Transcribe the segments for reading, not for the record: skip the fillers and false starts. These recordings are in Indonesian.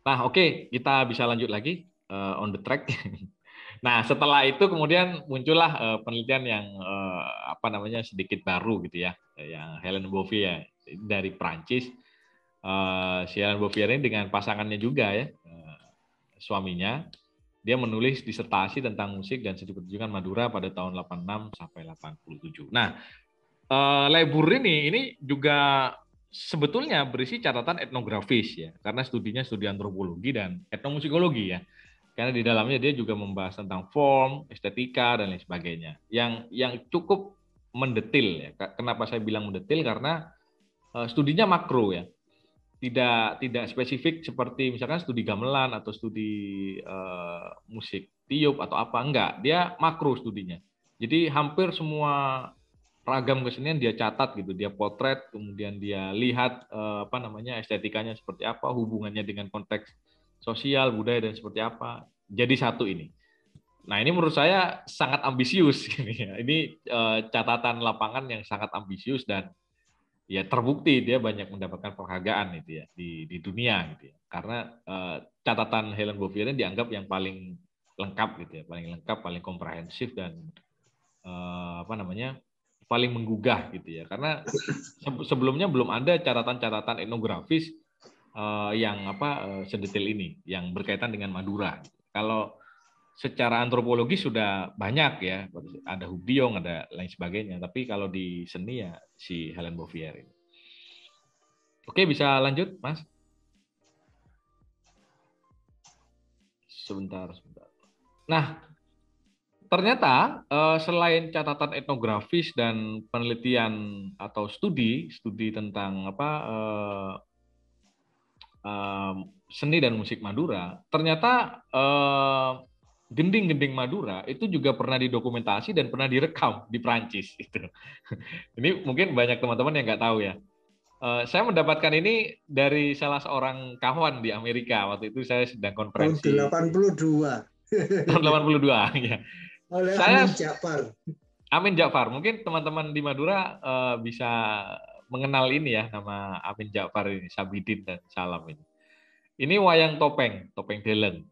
Nah, oke, kita bisa lanjut lagi on the track. Nah, setelah itu kemudian muncullah penelitian yang apa namanya sedikit baru gitu ya, yang Helen Bouvier dari Prancis. Si Helen Bouvier ini dengan pasangannya juga ya, suaminya, dia menulis disertasi tentang musik dan seni pertunjukan Madura pada tahun 86 sampai 87. Nah, Lebur ini juga sebetulnya berisi catatan etnografis ya, karena studinya studi antropologi dan etnomusikologi ya. Karena di dalamnya dia juga membahas tentang form, estetika dan lain sebagainya. Yang cukup mendetil ya. Kenapa saya bilang mendetil? Karena studinya makro ya. Tidak spesifik seperti misalkan studi gamelan atau studi musik tiup atau apa, enggak. Dia makro studinya. Jadi hampir semua ragam kesenian dia catat gitu, dia potret, kemudian dia lihat apa namanya estetikanya seperti apa, hubungannya dengan konteks sosial, budaya dan seperti apa. Jadi satu ini. Nah, ini menurut saya sangat ambisius ini ya. Ini catatan lapangan yang sangat ambisius dan ya terbukti dia banyak mendapatkan penghargaan itu ya di dunia gitu ya. Karena catatan Helen Bouvier ini dianggap yang paling lengkap gitu ya, paling lengkap, paling komprehensif dan apa namanya paling menggugah gitu ya. Karena sebelumnya belum ada catatan-catatan etnografis yang sedetail ini yang berkaitan dengan Madura. Kalau secara antropologi sudah banyak ya, ada Hubyong, ada lain sebagainya. Tapi kalau di seni ya si Helen Bouvier ini. Oke, bisa lanjut, Mas? Sebentar. Nah, ternyata selain catatan etnografis dan penelitian atau studi tentang seni dan musik Madura, ternyata gending-gending Madura itu juga pernah didokumentasi dan pernah direkam di Prancis. Ini mungkin banyak teman-teman yang nggak tahu ya. Saya mendapatkan ini dari salah seorang kawan di Amerika. Waktu itu saya sedang Tahun konferensi 82. tahun 82 ya. Oleh Saya Amin Ja'far. Amin Ja'far. Mungkin teman-teman di Madura bisa mengenal ini ya, nama Amin Ja'far ini, Sabidin dan Salam ini. Ini wayang topeng, topeng deleng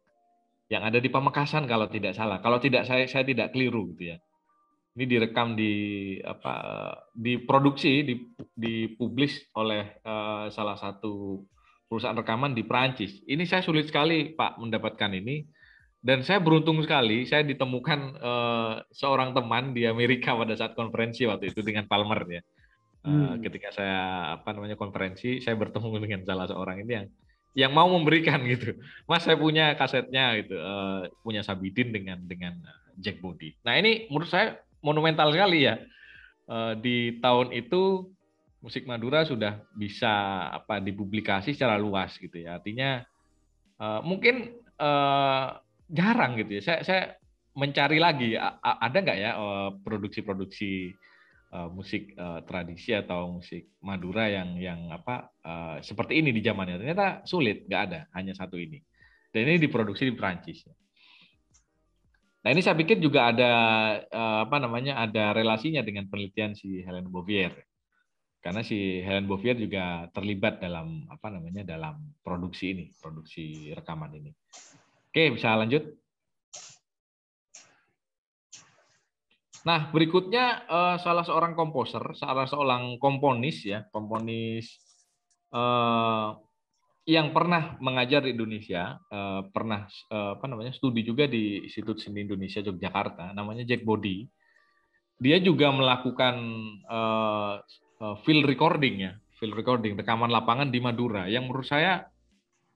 yang ada di Pamekasan kalau tidak salah. Kalau tidak saya tidak keliru gitu ya. Ini direkam diproduksi, dipublish oleh salah satu perusahaan rekaman di Perancis. Ini saya sulit sekali Pak mendapatkan ini. Dan saya beruntung sekali, saya ditemukan seorang teman di Amerika pada saat konferensi waktu itu dengan Palmer ya. Ketika saya konferensi, saya bertemu dengan salah seorang ini yang mau memberikan gitu. Mas, saya punya kasetnya gitu, punya Sabidin dengan Jack Body. Nah, ini menurut saya monumental sekali ya. Di tahun itu musik Madura sudah bisa dipublikasi secara luas gitu ya. Artinya mungkin jarang gitu ya. Saya mencari lagi ada nggak ya produksi-produksi musik tradisi atau musik Madura yang seperti ini di zamannya. Ternyata sulit, nggak ada, hanya satu ini. Dan ini diproduksi di Perancis. Nah, ini saya pikir juga ada ada relasinya dengan penelitian si Helen Bouvier. Karena si Helen Bouvier juga terlibat dalam dalam produksi rekaman ini. Oke, bisa lanjut. Nah, berikutnya salah seorang komposer, salah seorang komponis ya, yang pernah mengajar di Indonesia, pernah studi juga di Institut Seni Indonesia Yogyakarta, namanya Jack Body. Dia juga melakukan field recording, rekaman lapangan di Madura, yang menurut saya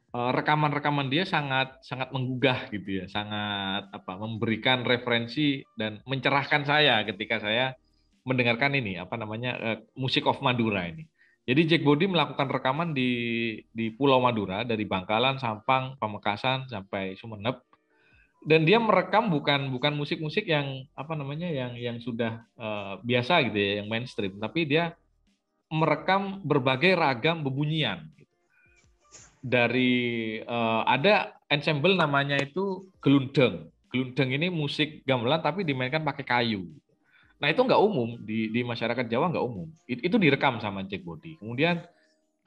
rekaman-rekaman dia sangat menggugah gitu ya, sangat memberikan referensi dan mencerahkan saya ketika saya mendengarkan ini musik of Madura ini. Jadi Jack Body melakukan rekaman di Pulau Madura dari Bangkalan, Sampang, Pamekasan sampai Sumeneb, dan dia merekam bukan musik-musik yang yang sudah biasa gitu ya, yang mainstream, tapi dia merekam berbagai ragam bebunyian. Dari ada ensemble namanya itu gelundeng. Gelundeng ini musik gamelan tapi dimainkan pakai kayu. Nah, itu nggak umum di masyarakat Jawa, nggak umum. Itu direkam sama Jack Body. Kemudian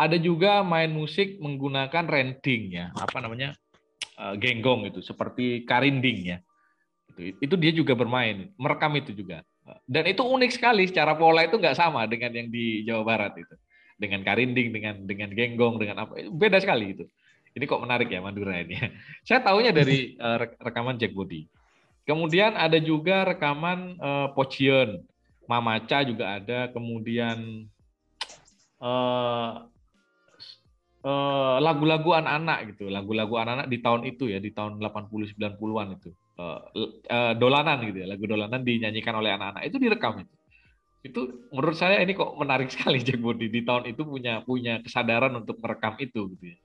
ada juga main musik menggunakan rending ya, apa namanya, genggong itu, seperti karinding ya. Itu dia juga bermain, merekam itu juga. Dan itu unik sekali, secara pola itu nggak sama dengan yang di Jawa Barat itu. Dengan karinding, dengan genggong, dengan apa, itu beda sekali itu. Ini kok menarik ya Madura ini. Saya tahunya dari rekaman Jack Body. Kemudian ada juga rekaman Pocion, Mamaca juga ada, kemudian lagu-lagu anak-anak gitu, lagu-lagu anak-anak di tahun itu ya, di tahun 80 90-an itu. Dolanan gitu ya, lagu dolanan dinyanyikan oleh anak-anak itu direkam itu. Itu menurut saya ini kok menarik sekali Jack Body di tahun itu punya kesadaran untuk merekam itu gitu ya.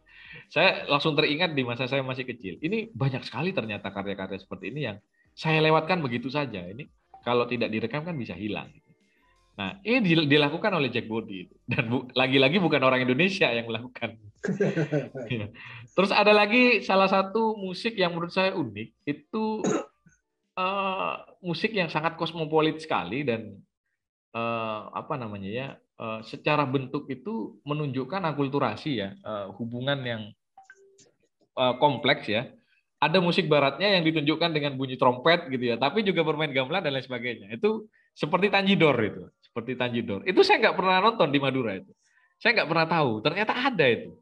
Saya langsung teringat di masa saya masih kecil. Ini banyak sekali ternyata karya-karya seperti ini yang saya lewatkan begitu saja. Ini kalau tidak direkam kan bisa hilang. Nah, ini dilakukan oleh Jack Body dan lagi-lagi bukan orang Indonesia yang melakukan. Terus ada lagi salah satu musik yang menurut saya unik itu musik yang sangat kosmopolit sekali dan apa namanya ya, secara bentuk itu menunjukkan akulturasi ya, hubungan yang kompleks ya. Ada musik baratnya yang ditunjukkan dengan bunyi trompet gitu ya, tapi juga bermain gamelan dan lain sebagainya. Itu seperti Tanjidor itu, seperti Tanjidor. Itu saya nggak pernah nonton di Madura itu. Saya nggak pernah tahu. Ternyata ada itu.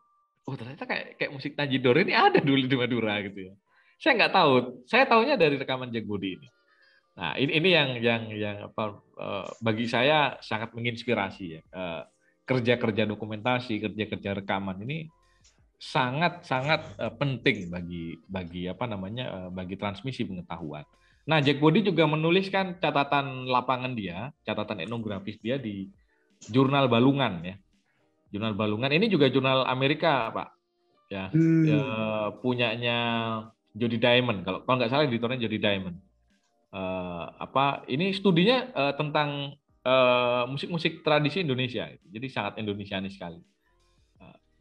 Oh ternyata kayak musik Tanjidor ini ada dulu di Madura gitu ya. Saya nggak tahu. Saya tahunya dari rekaman Jack Body ini. Nah ini yang apa, bagi saya sangat menginspirasi ya. Kerja-kerja dokumentasi, kerja-kerja rekaman ini sangat penting bagi apa namanya, bagi transmisi pengetahuan. Nah, Jack Body juga menuliskan catatan lapangan dia, catatan etnografis dia di Jurnal Balungan ya. Jurnal Balungan ini juga jurnal Amerika, Pak. Ya, punyanya Jody Diamond. Kalau nggak salah editornya Jody Diamond. Apa ini studinya tentang musik-musik tradisi Indonesia. Jadi sangat Indonesianis sekali.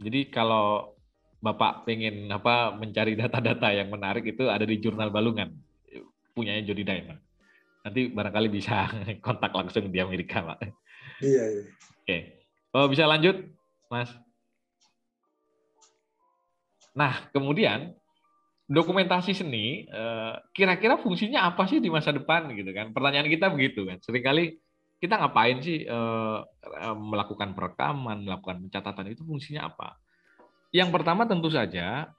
Jadi kalau Bapak pengen apa mencari data-data yang menarik itu ada di Jurnal Balungan punyanya Jody Diamond. Nanti barangkali bisa kontak langsung di Amerika, Pak. Iya, iya. Oke. Oh, bisa lanjut, Mas. Nah, kemudian dokumentasi seni kira-kira fungsinya apa sih di masa depan gitu kan? Pertanyaan kita begitu kan. Seringkali kita ngapain sih melakukan perekaman, melakukan pencatatan itu fungsinya apa? Yang pertama tentu saja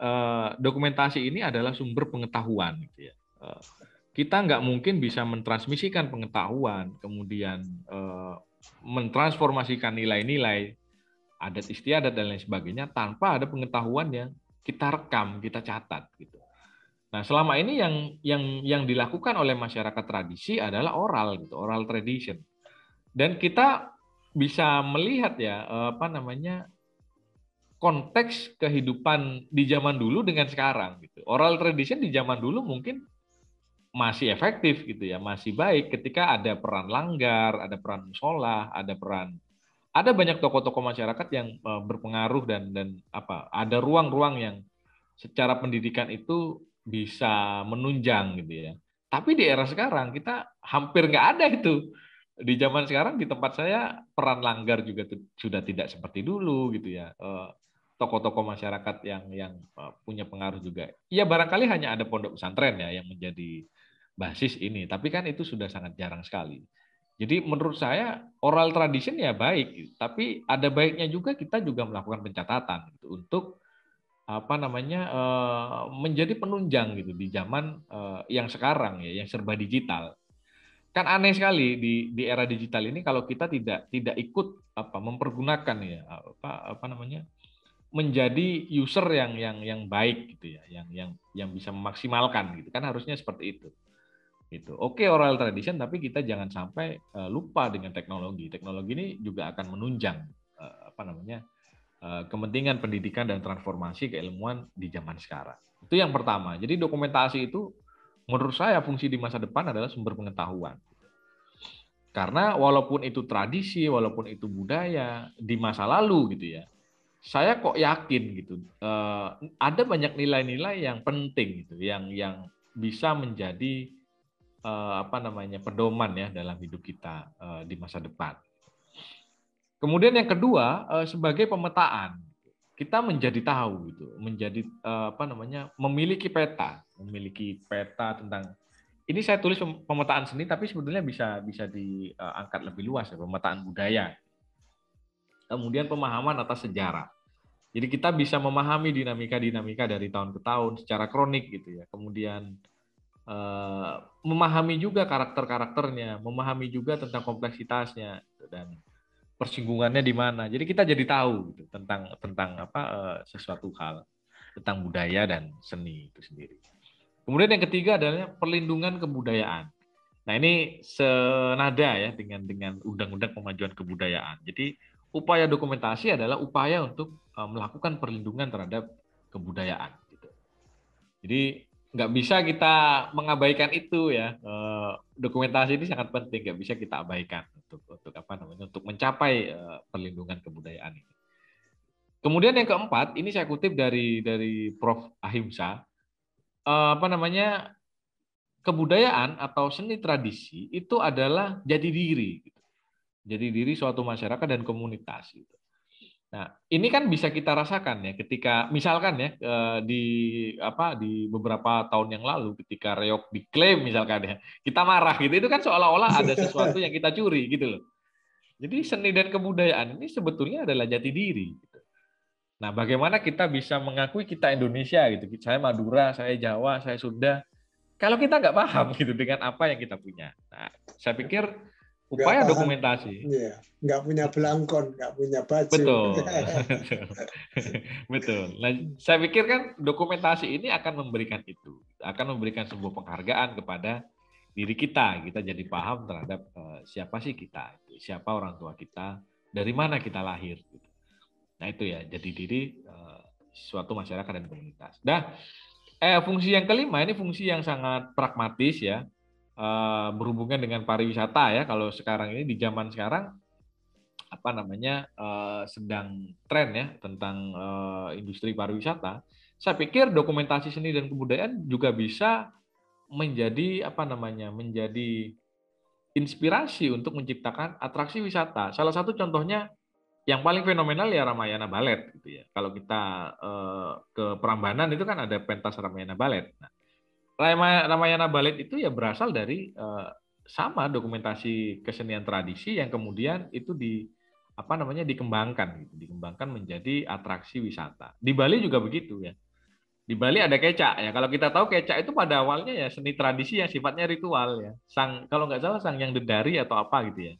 dokumentasi ini adalah sumber pengetahuan gitu ya. Kita nggak mungkin bisa mentransmisikan pengetahuan, kemudian mentransformasikan nilai-nilai adat istiadat dan lain sebagainya tanpa ada pengetahuan yang kita rekam, kita catat gitu. Nah, selama ini yang dilakukan oleh masyarakat tradisi adalah oral gitu, oral tradition. Dan kita bisa melihat ya apa namanya, konteks kehidupan di zaman dulu dengan sekarang gitu. Oral tradition di zaman dulu mungkin masih efektif gitu ya, masih baik ketika ada peran langgar, ada peran musola, ada banyak tokoh-tokoh masyarakat yang berpengaruh dan apa, ada ruang-ruang yang secara pendidikan itu bisa menunjang gitu ya. Tapi di era sekarang kita hampir nggak ada itu. Di zaman sekarang di tempat saya peran langgar juga sudah tidak seperti dulu gitu ya. Tokoh-tokoh masyarakat yang punya pengaruh juga. Ya barangkali hanya ada pondok pesantren ya yang menjadi basis ini, tapi kan itu sudah sangat jarang sekali. Jadi menurut saya oral tradition ya baik, tapi ada baiknya juga kita juga melakukan pencatatan gitu, untuk apa namanya, menjadi penunjang gitu di zaman yang sekarang ya, yang serba digital. Kan aneh sekali di era digital ini kalau kita tidak ikut apa mempergunakan ya apa namanya, menjadi user yang baik gitu ya, yang bisa memaksimalkan gitu kan, harusnya seperti itu. Gitu. Oke oral tradition, tapi kita jangan sampai lupa dengan teknologi. Teknologi ini juga akan menunjang apa namanya, kepentingan pendidikan dan transformasi keilmuan di zaman sekarang. Itu yang pertama. Jadi dokumentasi itu menurut saya fungsi di masa depan adalah sumber pengetahuan. Karena walaupun itu tradisi, walaupun itu budaya di masa lalu gitu ya, saya kok yakin gitu ada banyak nilai-nilai yang penting gitu, yang bisa menjadi apa namanya, pedoman ya dalam hidup kita di masa depan. Kemudian yang kedua, sebagai pemetaan, kita menjadi tahu gitu, menjadi memiliki peta tentang ini. Saya tulis pemetaan seni, tapi sebetulnya bisa diangkat lebih luas ya, pemetaan budaya. Kemudian pemahaman atas sejarah. Jadi kita bisa memahami dinamika-dinamika dari tahun ke tahun secara kronik gitu ya. Kemudian memahami juga karakter-karakternya, memahami juga tentang kompleksitasnya dan persinggungannya di mana. Jadi kita jadi tahu gitu, tentang sesuatu hal tentang budaya dan seni itu sendiri. Kemudian yang ketiga adalah perlindungan kebudayaan. Nah, ini senada ya dengan Undang-Undang Pemajuan Kebudayaan. Jadi upaya dokumentasi adalah upaya untuk melakukan perlindungan terhadap kebudayaan. Gitu. Jadi nggak bisa kita mengabaikan itu ya. Dokumentasi ini sangat penting, nggak bisa kita abaikan untuk mencapai perlindungan kebudayaan ini. Kemudian yang keempat, ini saya kutip dari Prof. Ahimsa, kebudayaan atau seni tradisi itu adalah jati diri, gitu. Jati diri suatu masyarakat dan komunitas. Gitu. Nah, ini kan bisa kita rasakan ya ketika misalkan ya di beberapa tahun yang lalu ketika reog diklaim misalkan ya, kita marah gitu. Itu kan seolah-olah ada sesuatu yang kita curi gitu loh. Jadi seni dan kebudayaan ini sebetulnya adalah jati diri. Gitu. Nah, bagaimana kita bisa mengakui kita Indonesia gitu. Saya Madura, saya Jawa, saya Sunda. Kalau kita nggak paham gitu dengan apa yang kita punya. Nah, saya pikir upaya dokumentasi. Iya, nggak punya belangkon, nggak punya baju. Betul. Betul. Nah, saya pikir kan dokumentasi ini akan memberikan itu. Akan memberikan sebuah penghargaan kepada diri kita. Kita jadi paham terhadap siapa sih kita. Siapa orang tua kita. Dari mana kita lahir. Nah, itu ya. Jadi diri suatu masyarakat dan komunitas. Nah, fungsi yang kelima ini fungsi yang sangat pragmatis ya, berhubungan dengan pariwisata ya. Kalau sekarang ini di zaman sekarang sedang tren ya tentang industri pariwisata. Saya pikir dokumentasi seni dan kebudayaan juga bisa menjadi menjadi inspirasi untuk menciptakan atraksi wisata. Salah satu contohnya yang paling fenomenal ya Ramayana Ballet gitu ya. Kalau kita ke Prambanan itu kan ada pentas Ramayana Ballet. Nah, Ramayana Ballet itu ya berasal dari sama dokumentasi kesenian tradisi yang kemudian itu dikembangkan menjadi atraksi wisata. Di Bali juga begitu ya. Di Bali ada kecak ya. Kalau kita tahu kecak itu pada awalnya ya seni tradisi yang sifatnya ritual ya. Kalau nggak salah sang yang dedari atau apa gitu ya.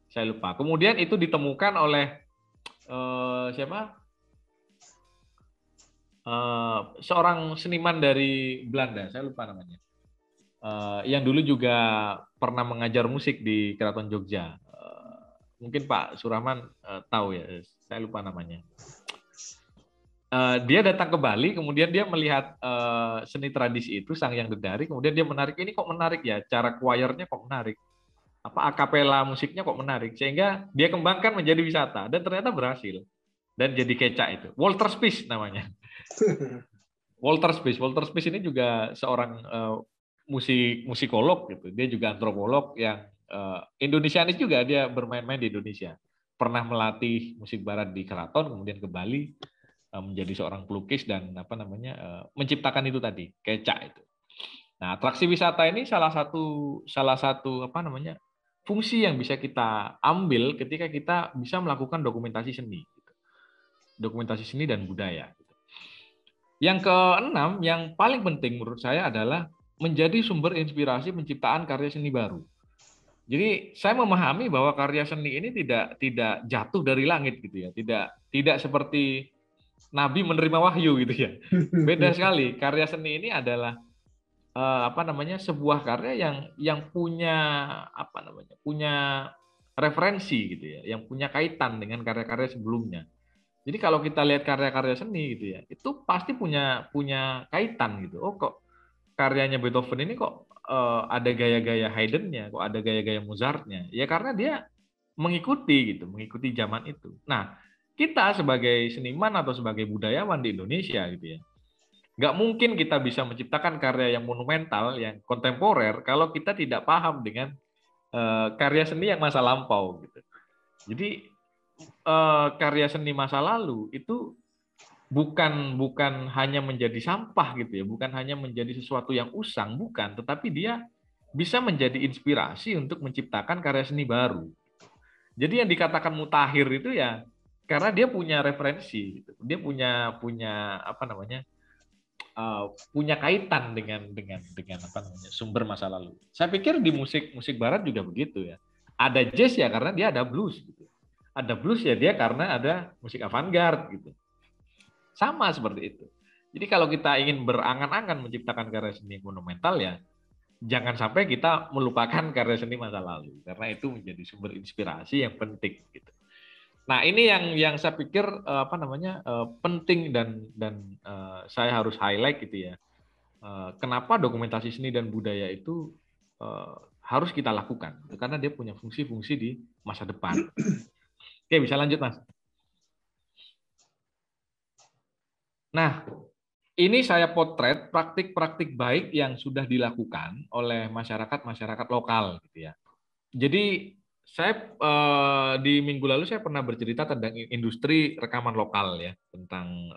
Saya lupa. Kemudian itu ditemukan oleh seorang seniman dari Belanda, saya lupa namanya, yang dulu juga pernah mengajar musik di Keraton Jogja. Mungkin Pak Surahman tahu ya, saya lupa namanya. Dia datang ke Bali, kemudian dia melihat seni tradisi itu, sang yang dedari, kemudian dia menarik, ini kok menarik ya, cara choirnya kok menarik. Akapela musiknya kok menarik, sehingga dia kembangkan menjadi wisata dan ternyata berhasil dan jadi kecak itu. Walter Spies namanya. Walter Spies ini juga seorang musikolog gitu. Dia juga antropolog yang Indonesianis juga, dia bermain-main di Indonesia. Pernah melatih musik barat di Keraton, kemudian ke Bali menjadi seorang pelukis dan menciptakan itu tadi, kecak itu. Nah, atraksi wisata ini salah satu fungsi yang bisa kita ambil ketika kita bisa melakukan dokumentasi seni. Dokumentasi seni dan budaya. Yang keenam, yang paling penting menurut saya adalah menjadi sumber inspirasi penciptaan karya seni baru. Jadi saya memahami bahwa karya seni ini tidak jatuh dari langit gitu ya. Tidak seperti Nabi menerima wahyu gitu ya. Beda sekali. Karya seni ini adalah sebuah karya yang punya punya referensi gitu ya, yang punya kaitan dengan karya-karya sebelumnya. Jadi kalau kita lihat karya-karya seni gitu ya, itu pasti punya kaitan gitu. Oh, kok karyanya Beethoven ini kok ada gaya-gaya Haydn-nya, kok ada gaya-gaya Mozart-nya? Ya karena dia mengikuti zaman itu. Nah, kita sebagai seniman atau sebagai budayawan di Indonesia gitu ya, nggak mungkin kita bisa menciptakan karya yang monumental, yang kontemporer, kalau kita tidak paham dengan karya seni yang masa lampau. Gitu. Jadi karya seni masa lalu itu bukan hanya menjadi sampah gitu ya, bukan hanya menjadi sesuatu yang usang, bukan, tetapi dia bisa menjadi inspirasi untuk menciptakan karya seni baru. Jadi yang dikatakan mutakhir itu ya karena dia punya referensi, gitu. Dia punya apa namanya, punya kaitan dengan apa namanya, sumber masa lalu. Saya pikir di musik barat juga begitu ya. Ada jazz ya karena dia ada blues gitu. Ada blues ya dia karena ada musik avant-garde gitu. Sama seperti itu. Jadi kalau kita ingin berangan-angan menciptakan karya seni monumental ya jangan sampai kita melupakan karya seni masa lalu karena itu menjadi sumber inspirasi yang penting gitu. Nah, ini yang saya pikir apa namanya penting dan saya harus highlight gitu ya. Kenapa dokumentasi seni dan budaya itu harus kita lakukan? Karena dia punya fungsi-fungsi di masa depan. Oke, bisa lanjut, Mas. Nah, ini saya potret praktik-praktik baik yang sudah dilakukan oleh masyarakat lokal gitu ya. Jadi saya di minggu lalu saya pernah bercerita tentang industri rekaman lokal ya, tentang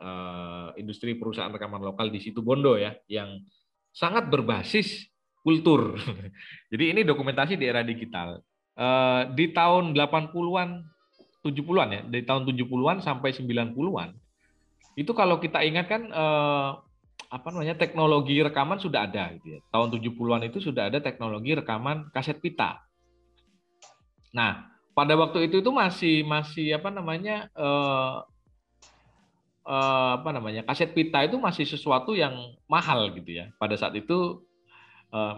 industri perusahaan rekaman lokal di Situbondo ya, yang sangat berbasis kultur. Jadi ini dokumentasi di era digital. Di tahun 80-an, 70-an ya, dari tahun 70-an sampai 90-an, itu kalau kita ingat kan apa namanya teknologi rekaman sudah ada gitu ya. Tahun 70-an itu sudah ada teknologi rekaman kaset pita. Nah, pada waktu itu masih apa namanya apa namanya kaset pita itu masih sesuatu yang mahal gitu ya. Pada saat itu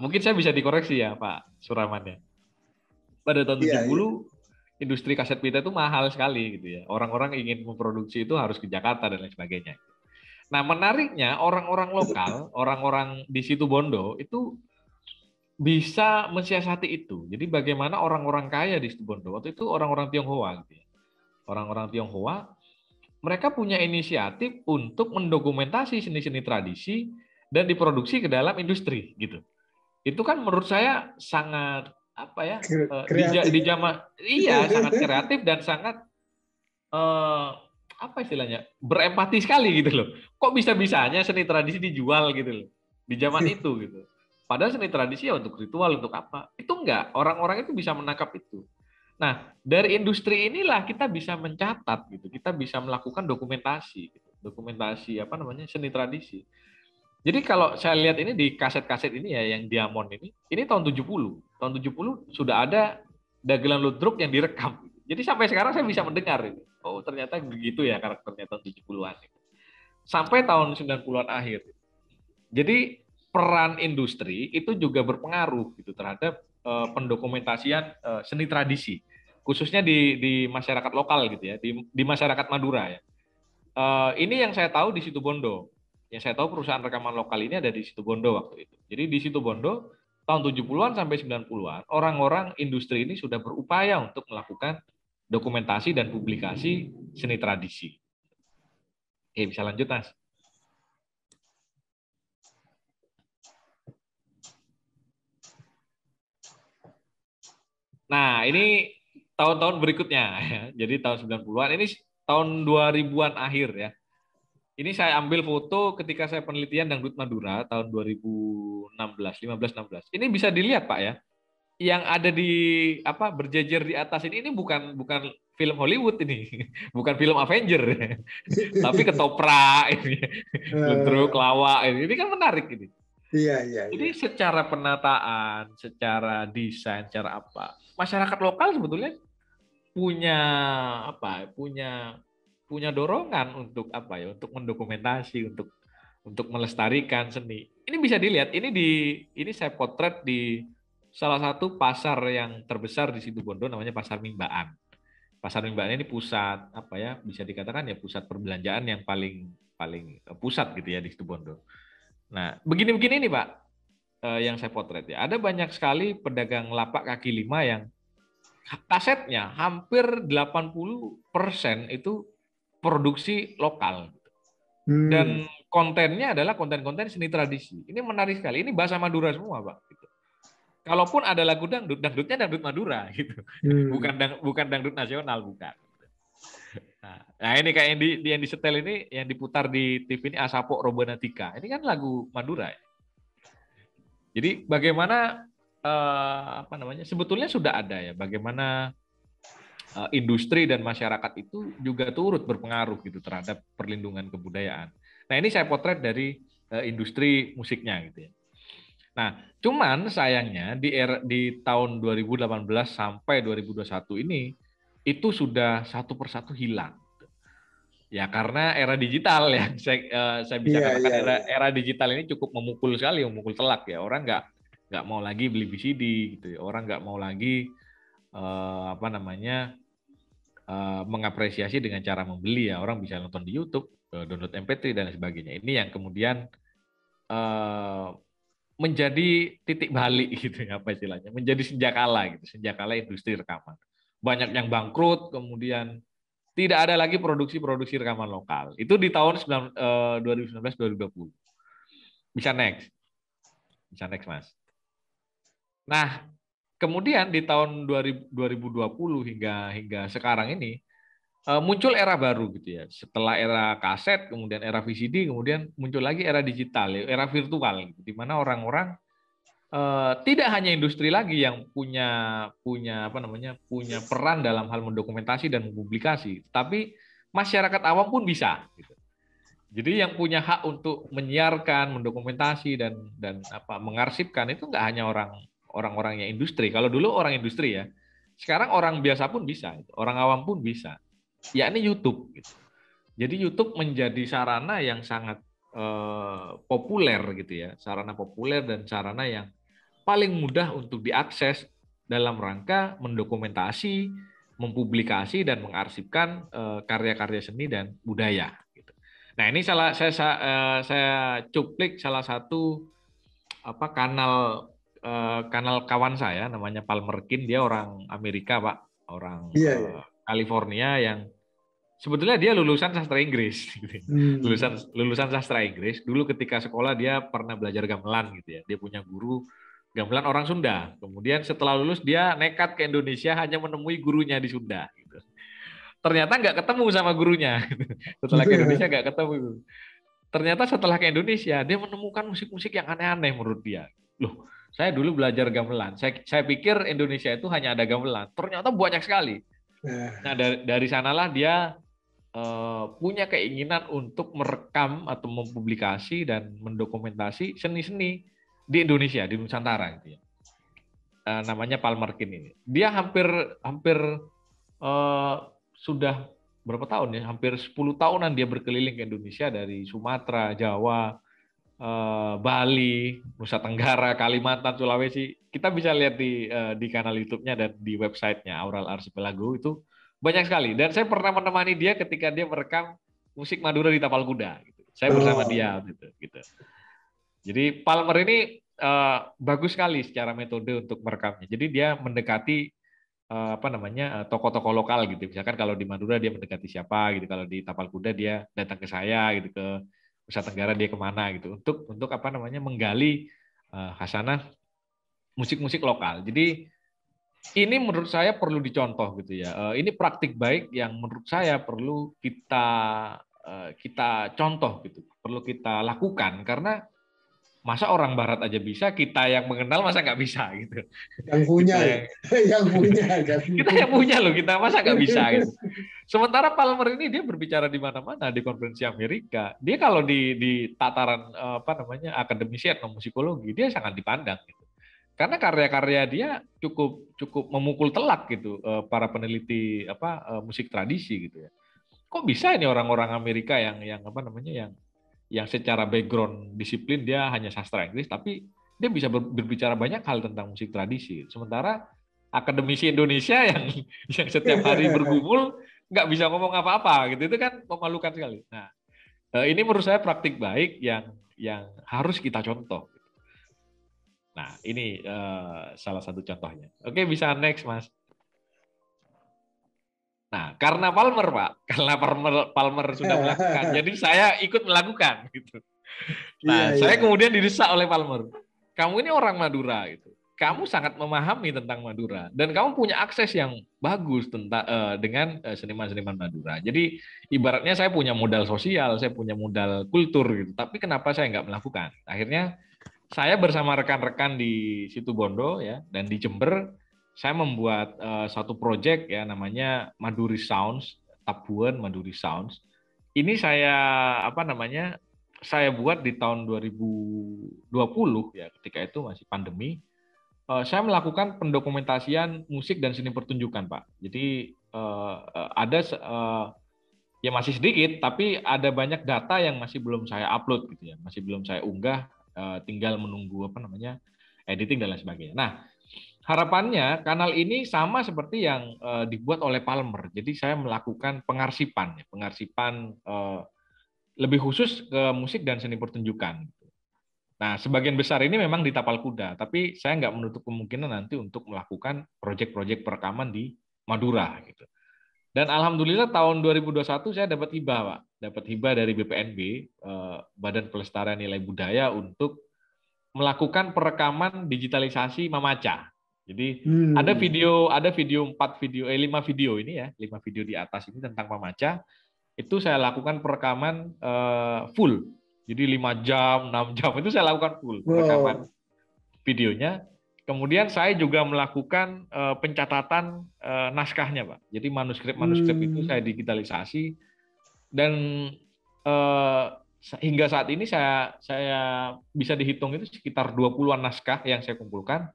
mungkin saya bisa dikoreksi ya Pak Suraman ya. Pada tahun 70 industri kaset pita itu mahal sekali gitu ya. Orang-orang ingin memproduksi itu harus ke Jakarta dan lain sebagainya. Nah, menariknya orang-orang lokal, orang-orang di Situbondo itu bisa mensiasati itu. Jadi bagaimana orang-orang kaya di Situbondo waktu itu orang-orang Tionghoa gitu ya. Orang-orang Tionghoa mereka punya inisiatif untuk mendokumentasi seni-seni tradisi dan diproduksi ke dalam industri gitu. Itu kan menurut saya sangat apa ya? Di zaman iya sangat kreatif dan sangat apa istilahnya berempati sekali gitu loh. Kok bisa-bisanya seni tradisi dijual gitu loh di zaman itu gitu. Padahal seni tradisi ya untuk ritual untuk apa? Itu enggak. Orang-orang itu bisa menangkap itu. Nah dari industri inilah kita bisa mencatat gitu. Kita bisa melakukan dokumentasi, gitu. Dokumentasi apa namanya seni tradisi. Jadi kalau saya lihat ini di kaset-kaset ini ya yang Diamond ini tahun 70. Tahun 70 sudah ada dagelan ludruk yang direkam. Jadi sampai sekarang saya bisa mendengar ini. Oh, ternyata begitu ya karakternya tahun 70-an. Sampai tahun 90-an akhir. Jadi peran industri itu juga berpengaruh gitu terhadap pendokumentasian seni tradisi, khususnya di masyarakat lokal gitu ya, di masyarakat Madura ya. Ini yang saya tahu di Situbondo. Yang saya tahu perusahaan rekaman lokal ini ada di Situbondo waktu itu. Jadi di Situbondo tahun 70-an sampai 90-an orang-orang industri ini sudah berupaya untuk melakukan dokumentasi dan publikasi seni tradisi. Oke, bisa lanjut, Mas. Nah, ini tahun-tahun berikutnya. Jadi tahun 90-an, ini tahun 2000-an akhir ya. Ini saya ambil foto ketika saya penelitian Dangdut Madura tahun 2016, 15-16. Ini bisa dilihat, Pak ya. Yang ada di apa berjejer di atas ini bukan film Hollywood ini, bukan film Avenger, tapi ketoprak ini, ludruk, lawak ini kan menarik ini. Iya. Jadi secara penataan, secara desain, secara apa, masyarakat lokal sebetulnya punya apa? Punya dorongan untuk apa ya? Untuk mendokumentasi, untuk melestarikan seni. Ini bisa dilihat. Ini saya potret di salah satu pasar yang terbesar di Situbondo namanya Pasar Mimbaan. Pasar Mimbaan ini pusat apa ya bisa dikatakan ya pusat perbelanjaan yang paling pusat gitu ya di Situbondo. Nah begini-begini nih Pak yang saya potret ya ada banyak sekali pedagang lapak kaki lima yang kasetnya hampir 80% itu produksi lokal dan kontennya adalah konten-konten seni tradisi. Ini menarik sekali. Ini bahasa Madura semua Pak. Gitu. Kalaupun ada lagu dangdut, dangdutnya dangdut Madura gitu. Bukan dangdut nasional bukan. Nah, ini kayak yang disetel ini, yang diputar di TV ini Asapok Robanatika. Ini kan lagu Madura ya. Jadi bagaimana apa namanya? Sebetulnya sudah ada ya bagaimana industri dan masyarakat itu juga turut berpengaruh gitu terhadap perlindungan kebudayaan. Nah, ini saya potret dari industri musiknya gitu ya. Nah, cuman sayangnya di tahun 2018 sampai 2021 ini itu sudah satu persatu hilang. Ya karena era digital ya, saya bisa Iya, katakan iya, iya. era digital ini cukup memukul sekali, memukul telak ya. Orang nggak mau lagi beli VCD gitu ya. Orang nggak mau lagi apa namanya mengapresiasi dengan cara membeli ya. Orang bisa nonton di YouTube, download MP3 dan sebagainya. Ini yang kemudian eh, menjadi titik balik gitu ya, apa istilahnya, menjadi senjakala gitu, senjakala industri rekaman. Banyak yang bangkrut, kemudian tidak ada lagi produksi-produksi rekaman lokal. Itu di tahun 2019-2020. Bisa next Mas. Nah, kemudian di tahun 2020 hingga sekarang ini muncul era baru gitu ya. Setelah era kaset, kemudian era VCD, kemudian muncul lagi era digital, era virtual, gitu, di mana orang-orang tidak hanya industri lagi yang punya apa namanya punya peran dalam hal mendokumentasi dan mempublikasi, tapi masyarakat awam pun bisa. Gitu. Jadi yang punya hak untuk menyiarkan, mendokumentasi dan apa mengarsipkan itu nggak hanya orang-orang yang industri. Kalau dulu orang industri ya, sekarang orang biasa pun bisa, orang awam pun bisa. Yakni YouTube. Gitu. Jadi YouTube menjadi sarana yang sangat populer gitu ya, sarana populer dan sarana yang paling mudah untuk diakses dalam rangka mendokumentasi, mempublikasi dan mengarsipkan karya-karya seni dan budaya. Gitu. Nah ini saya cuplik salah satu apa kanal kawan saya namanya Palmer Kin, dia orang Amerika Pak, orang Iya, iya. California yang sebetulnya dia lulusan sastra Inggris, gitu. lulusan sastra Inggris. Dulu ketika sekolah dia pernah belajar gamelan gitu ya. Dia punya guru gamelan orang Sunda. Kemudian setelah lulus dia nekat ke Indonesia hanya menemui gurunya di Sunda. Gitu. Ternyata nggak ketemu sama gurunya. Setelah ke Indonesia nggak ketemu. Ternyata setelah ke Indonesia dia menemukan musik-musik yang aneh-aneh menurut dia. Loh, saya dulu belajar gamelan. Saya pikir Indonesia itu hanya ada gamelan. Ternyata banyak sekali. Nah dari sanalah dia punya keinginan untuk merekam atau mempublikasi dan mendokumentasi seni-seni di Indonesia, di Nusantara gitu ya. Namanya Palmer Kin ini. Dia hampir sudah berapa tahun ya? Hampir 10 tahunan dia berkeliling ke Indonesia dari Sumatera, Jawa, Bali, Nusa Tenggara, Kalimantan, Sulawesi. Kita bisa lihat di kanal YouTube-nya dan di website-nya Aural Archipelago itu banyak sekali. Dan saya pernah menemani dia ketika dia merekam musik Madura di Tapal Kuda. Gitu. Saya bersama dia gitu. Jadi Palmer ini bagus sekali secara metode untuk merekamnya. Jadi dia mendekati apa namanya tokoh-tokoh lokal gitu. Misalkan kalau di Madura dia mendekati siapa gitu. Kalau di Tapal Kuda dia datang ke saya gitu, ke Nusa Tenggara dia kemana gitu. Untuk apa namanya menggali khasanah musik-musik lokal. Jadi ini menurut saya perlu dicontoh gitu ya. Ini praktik baik yang menurut saya perlu kita contoh gitu, perlu kita lakukan karena masa orang Barat aja bisa, kita yang mengenal masa nggak bisa gitu. Yang punya, yang punya kan. Kita yang punya loh, kita masa nggak bisa gitu. Sementara Palmer ini dia berbicara di mana-mana di konferensi Amerika. Dia kalau di tataran apa namanya akademisi etnomusikologi dia sangat dipandang gitu. Karena karya-karya dia cukup memukul telak gitu para peneliti musik tradisi gitu ya. Kok bisa ini orang-orang Amerika yang apa namanya yang secara background disiplin dia hanya sastra Inggris tapi dia bisa berbicara banyak hal tentang musik tradisi. Sementara akademisi Indonesia yang setiap hari bergumul nggak bisa ngomong apa-apa gitu, itu kan memalukan sekali. Nah, ini menurut saya praktik baik yang harus kita contoh. Nah, ini salah satu contohnya. Oke, bisa next, Mas. Nah, karena Palmer, Pak, karena Palmer sudah melakukan, jadi saya ikut melakukan gitu. Nah, saya kemudian didesak oleh Palmer. Kamu ini orang Madura gitu. kamu sangat memahami tentang Madura dan kamu punya akses yang bagus tentang dengan seniman-seniman Madura. Jadi ibaratnya saya punya modal sosial, saya punya modal kultur gitu. Tapi kenapa saya nggak melakukan? Akhirnya saya bersama rekan-rekan di Situbondo ya dan di Jember, saya membuat satu proyek ya namanya Maduri Sounds, Tabuan Maduri Sounds. Ini saya apa namanya? Saya buat di tahun 2020 ya, ketika itu masih pandemi. Saya melakukan pendokumentasian musik dan seni pertunjukan, Pak. Jadi ada ya masih sedikit, tapi ada banyak data yang masih belum saya upload gitu ya, masih belum saya unggah, tinggal menunggu apa namanya editing dan lain sebagainya. Nah, harapannya kanal ini sama seperti yang dibuat oleh Palmer. Jadi saya melakukan pengarsipan, ya, pengarsipan lebih khusus ke musik dan seni pertunjukan. Nah, sebagian besar ini memang di Tapal Kuda, tapi saya nggak menutup kemungkinan nanti untuk melakukan proyek-proyek perekaman di Madura gitu. Dan alhamdulillah tahun 2021 saya dapat hibah, Pak. Dapat hibah dari BPNB, Badan Pelestarian Nilai Budaya, untuk melakukan perekaman digitalisasi Mamaca. Jadi ada video 5 video ini ya, 5 video di atas ini tentang Mamaca. Itu saya lakukan perekaman full. Jadi 5 jam, 6 jam itu saya lakukan full perekaman videonya. Kemudian saya juga melakukan pencatatan naskahnya, Pak. Jadi manuskrip itu saya digitalisasi dan hingga saat ini saya bisa dihitung itu sekitar 20-an naskah yang saya kumpulkan.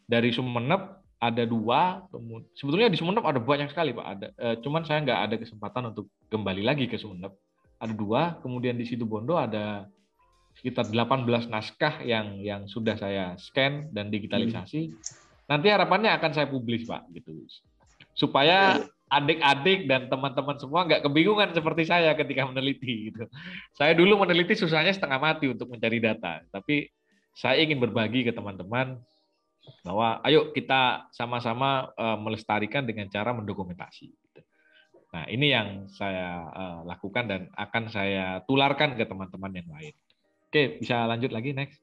Dari Sumeneb ada 2, sebetulnya di Sumeneb ada banyak sekali, Pak. Cuman saya nggak ada kesempatan untuk kembali lagi ke Sumeneb. Ada 2, kemudian di Situbondo ada sekitar 18 naskah yang sudah saya scan dan digitalisasi. Nanti harapannya akan saya publish, Pak, gitu. Supaya adik-adik dan teman-teman semua nggak kebingungan seperti saya ketika meneliti gitu. Saya dulu meneliti susahnya setengah mati untuk mencari data, tapi saya ingin berbagi ke teman-teman bahwa ayo kita sama-sama melestarikan dengan cara mendokumentasi. Nah, ini yang saya lakukan dan akan saya tularkan ke teman-teman yang lain. Oke, bisa lanjut lagi, next.